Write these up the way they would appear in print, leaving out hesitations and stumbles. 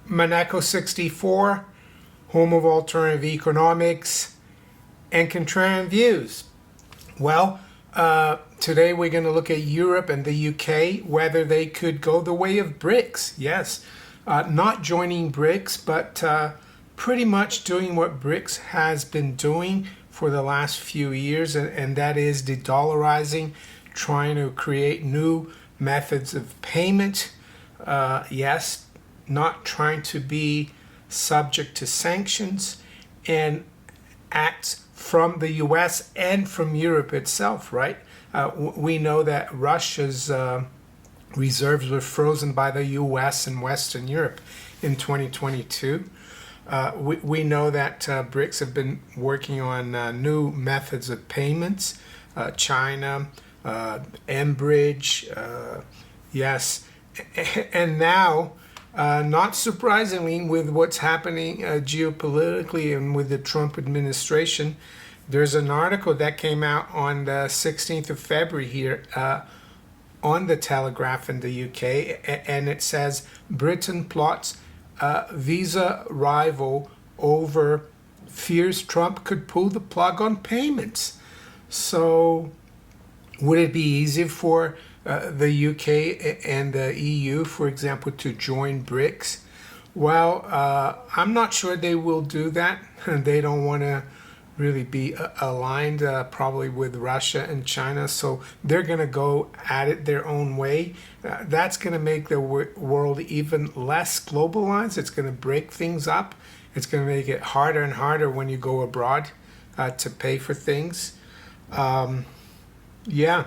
Maneco 64, home of alternative economics and contrarian views. Well, today we're going to look at Europe and the UK, whether they could go the way of BRICS. Yes, not joining BRICS, but pretty much doing what BRICS has been doing for the last few years, and that is de-dollarizing, trying to create new methods of payment. Yes, not trying to be subject to sanctions, and acts from the US and from Europe itself, right? We know that Russia's reserves were frozen by the US and Western Europe in 2022. We know that BRICS have been working on new methods of payments. China, Enbridge, yes. And now, not surprisingly, with what's happening geopolitically and with the Trump administration, there's an article that came out on the 16th of February here on the Telegraph in the UK, and it says Britain plots visa rival over fears Trump could pull the plug on payments. So would it be easier for the UK and the EU, for example, to join BRICS? Well, I'm not sure they will do that. They don't want to really be aligned probably with Russia and China, so they're going to go at it their own way. That's going to make the world even less globalized. It's going to break things up. It's going to make it harder and harder when you go abroad to pay for things. Yeah.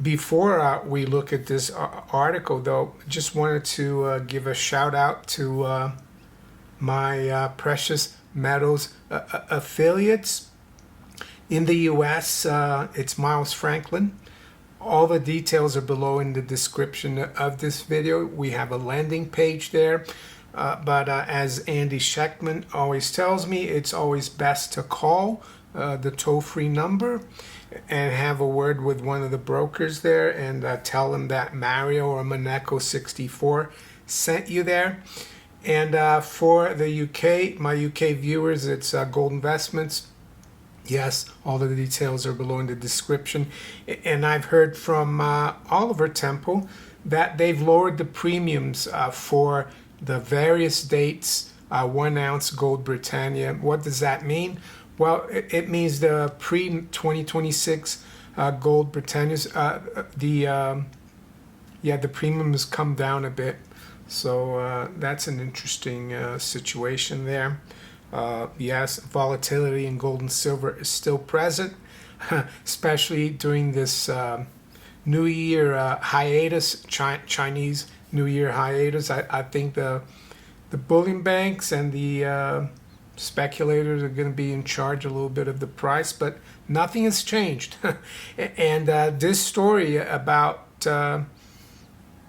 Before we look at this article, though, just wanted to give a shout out to my precious metals affiliates. In the US, it's Miles Franklin. All the details are below in the description of this video. We have a landing page there. But as Andy Schechtman always tells me, it's always best to call the toll-free number and have a word with one of the brokers there and tell them that Mario or Maneco 64 sent you there. And for the UK, my UK viewers, it's Gold Investments. Yes, all of the details are below in the description. And I've heard from Oliver Temple that they've lowered the premiums for the various dates, 1 ounce gold Britannia. What does that mean? Well, it means the pre-2026 gold Britannias, the premiums come down a bit. So that's an interesting situation there. Yes, volatility in gold and silver is still present, especially during this New Year hiatus, Chinese New Year hiatus. I think the bullion banks and the speculators are going to be in charge a little bit of the price, but nothing has changed. And this story about the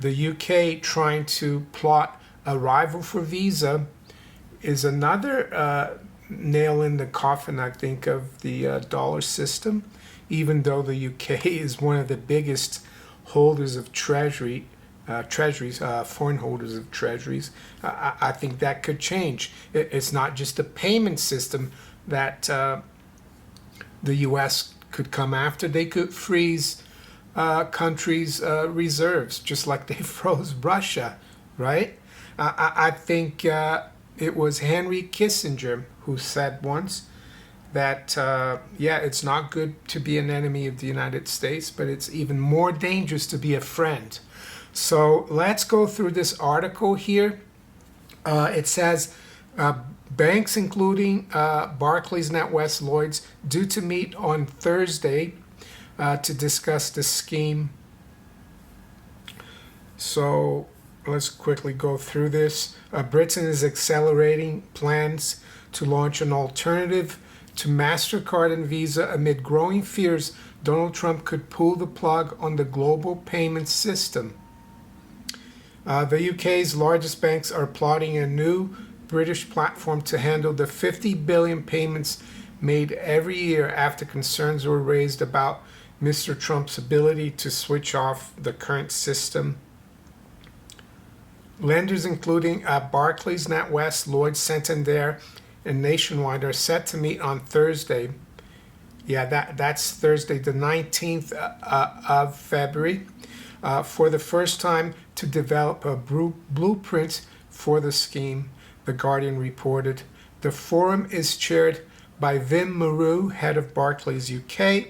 UK trying to plot a rival for Visa is another nail in the coffin, I think, of the dollar system. Even though the UK is one of the biggest holders of treasuries, foreign holders of treasuries, I think that could change. It's not just the payment system that the US could come after. They could freeze countries' reserves, just like they froze Russia, right? I think it was Henry Kissinger who said once that, it's not good to be an enemy of the United States, but it's even more dangerous to be a friend. So let's go through this article here. It says, banks including Barclays, NatWest, Lloyds, due to meet on Thursday to discuss the scheme. So let's quickly go through this. Britain is accelerating plans to launch an alternative to Mastercard and Visa amid growing fears Donald Trump could pull the plug on the global payment system. The UK's largest banks are plotting a new British platform to handle the 50 billion payments made every year after concerns were raised about Mr. Trump's ability to switch off the current system. Lenders including Barclays, NatWest, Lloyds, Santander, and Nationwide are set to meet on Thursday. Yeah, that's Thursday, the 19th of February, for the first time to develop a blueprint for the scheme, The Guardian reported. The forum is chaired by Vim Maru, head of Barclays UK.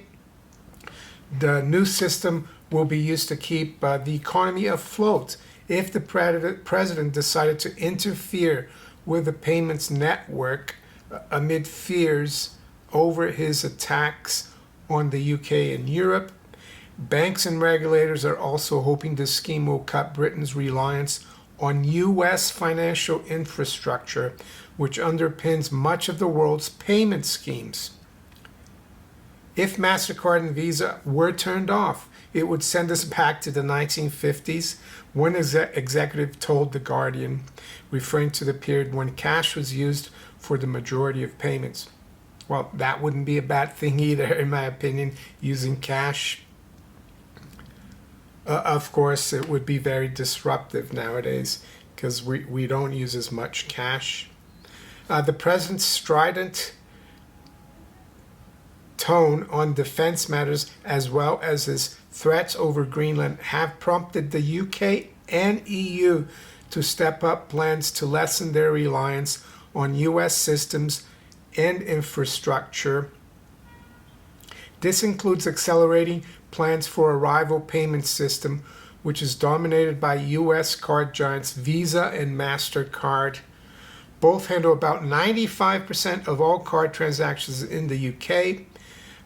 The new system will be used to keep the economy afloat if the president decided to interfere with the payments network amid fears over his attacks on the UK and Europe. Banks and regulators are also hoping this scheme will cut Britain's reliance on US financial infrastructure, which underpins much of the world's payment schemes. If Mastercard and Visa were turned off, it would send us back to the 1950s, one executive told The Guardian, referring to the period when cash was used for the majority of payments. Well, that wouldn't be a bad thing either, in my opinion, using cash. Of course, it would be very disruptive nowadays because we don't use as much cash. The president's strident tone on defense matters, as well as his threats over Greenland, have prompted the UK and EU to step up plans to lessen their reliance on US systems and infrastructure. This includes accelerating plans for a rival payment system, which is dominated by US card giants Visa and Mastercard. Both handle about 95% of all card transactions in the UK.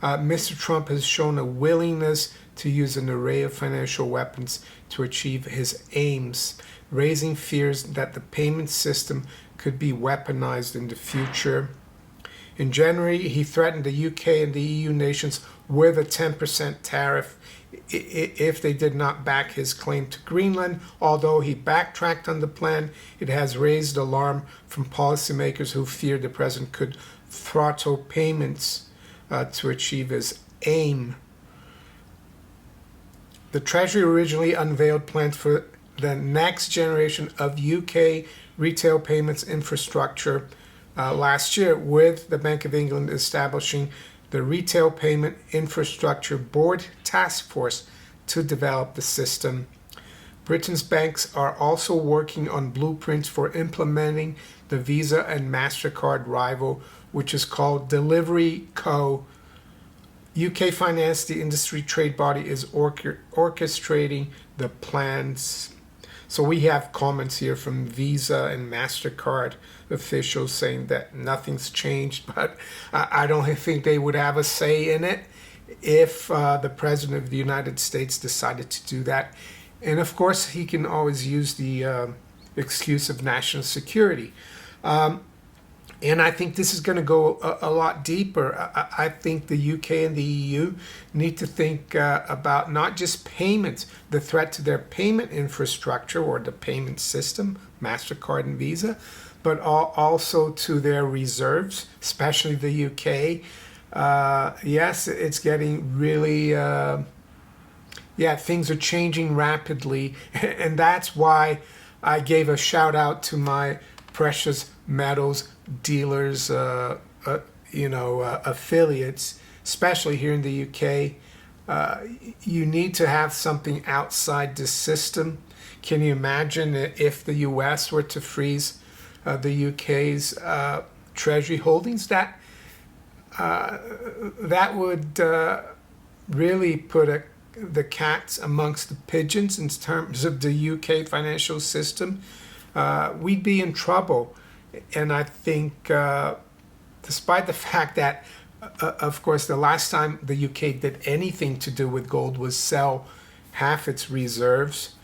Mr. Trump has shown a willingness to use an array of financial weapons to achieve his aims, raising fears that the payment system could be weaponized in the future. In January, he threatened the UK and the EU nations with a 10% tariff if they did not back his claim to Greenland. Although he backtracked on the plan, it has raised alarm from policymakers who fear the president could throttle payments to achieve his aim. The Treasury originally unveiled plans for the next generation of UK retail payments infrastructure last year, with the Bank of England establishing the Retail Payment Infrastructure Board Task Force to develop the system. Britain's banks are also working on blueprints for implementing the Visa and Mastercard rival, which is called Delivery Co. UK Finance, the industry trade body, is orchestrating the plans. So we have comments here from Visa and Mastercard officials saying that nothing's changed, but I don't think they would have a say in it if the President of the United States decided to do that. And of course, he can always use the excuse of national security. And I think this is going to go a lot deeper. I think the UK and the EU need to think about not just payments, the threat to their payment infrastructure or the payment system, MasterCard and Visa, but also to their reserves, especially the UK. Yes, it's getting really, things are changing rapidly. And that's why I gave a shout out to my precious metals dealers, affiliates, especially here in the UK. You need to have something outside the system. Can you imagine if the US were to freeze the UK's treasury holdings? That would really put the cats amongst the pigeons in terms of the UK financial system. We'd be in trouble. And I think, despite the fact that, of course, the last time the UK did anything to do with gold was sell half its reserves,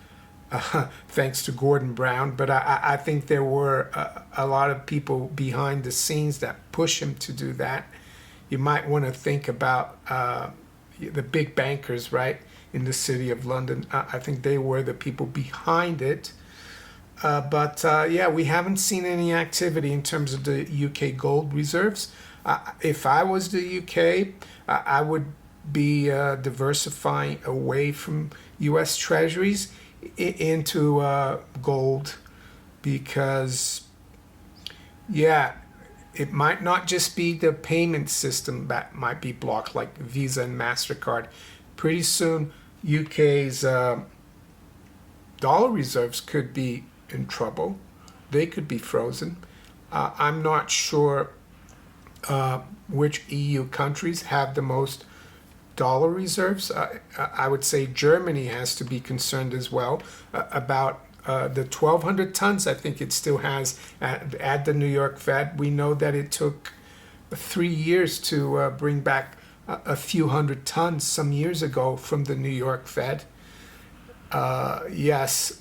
thanks to Gordon Brown. But I think there were a lot of people behind the scenes that push him to do that. You might want to think about the big bankers, right, in the city of London. I think they were the people behind it. But we haven't seen any activity in terms of the UK gold reserves. If I was the UK, I would be diversifying away from US treasuries into gold. because, yeah, it might not just be the payment system that might be blocked, like Visa and Mastercard. Pretty soon, UK's dollar reserves could be in trouble. They could be frozen. I'm not sure which EU countries have the most dollar reserves. I would say Germany has to be concerned as well about the 1,200 tons. I think it still has at the New York Fed. We know that it took 3 years to bring back a few hundred tons some years ago from the New York Fed. Yes,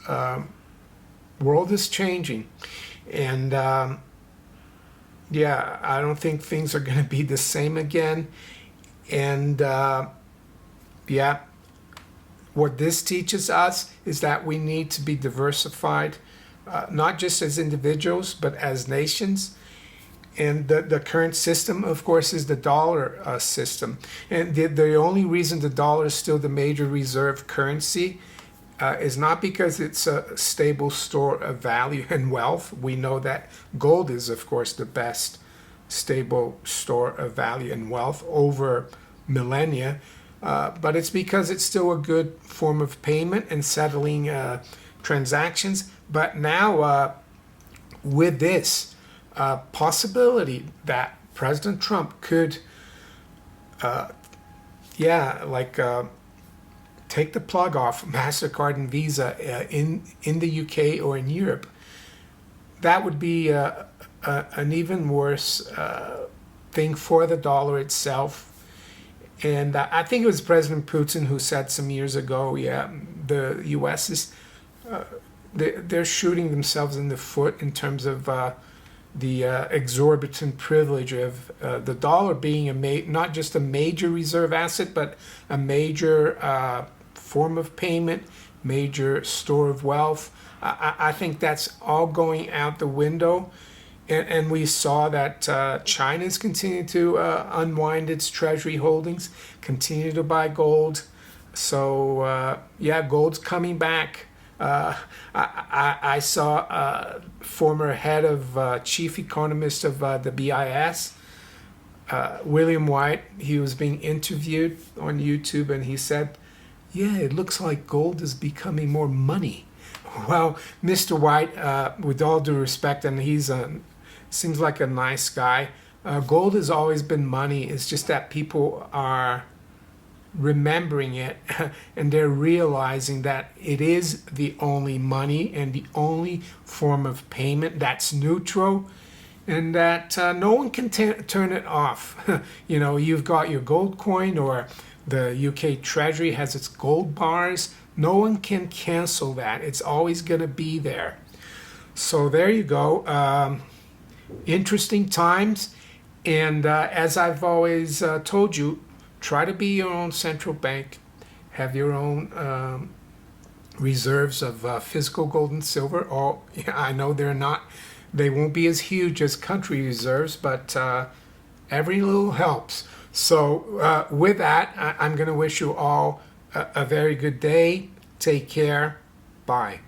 world is changing, and yeah, I don't think things are going to be the same again. And yeah, what this teaches us is that we need to be diversified, not just as individuals, but as nations. And the current system, of course, is the dollar system. And the only reason the dollar is still the major reserve currency is not because it's a stable store of value and wealth. We know that gold is, of course, the best stable store of value and wealth over millennia. But it's because it's still a good form of payment and settling transactions. But now, with this possibility that President Trump could, take the plug off Mastercard and Visa in the UK or in Europe, that would be an even worse thing for the dollar itself. And I think it was President Putin who said some years ago, yeah, the U.S. is they're shooting themselves in the foot in terms of the exorbitant privilege of the dollar being not just a major reserve asset, but a major form of payment, major store of wealth. I think that's all going out the window. And we saw that China's continued to unwind its treasury holdings, continue to buy gold. So, yeah, gold's coming back. I saw former head of chief economist of the BIS, William White. He was being interviewed on YouTube, and he said, yeah, it looks like gold is becoming more money. Well, Mr. White, with all due respect, and he's seems like a nice guy, gold has always been money. It's just that people are remembering it and they're realizing that it is the only money and the only form of payment that's neutral, and that no one can turn it off. You know, you've got your gold coin, or the UK Treasury has its gold bars. No one can cancel that. It's always going to be there. So there you go. Interesting times. And as I've always told you, try to be your own central bank. Have your own reserves of physical gold and silver. Oh, I know they won't be as huge as country reserves, but every little helps. So with that, I'm going to wish you all a very good day. Take care. Bye.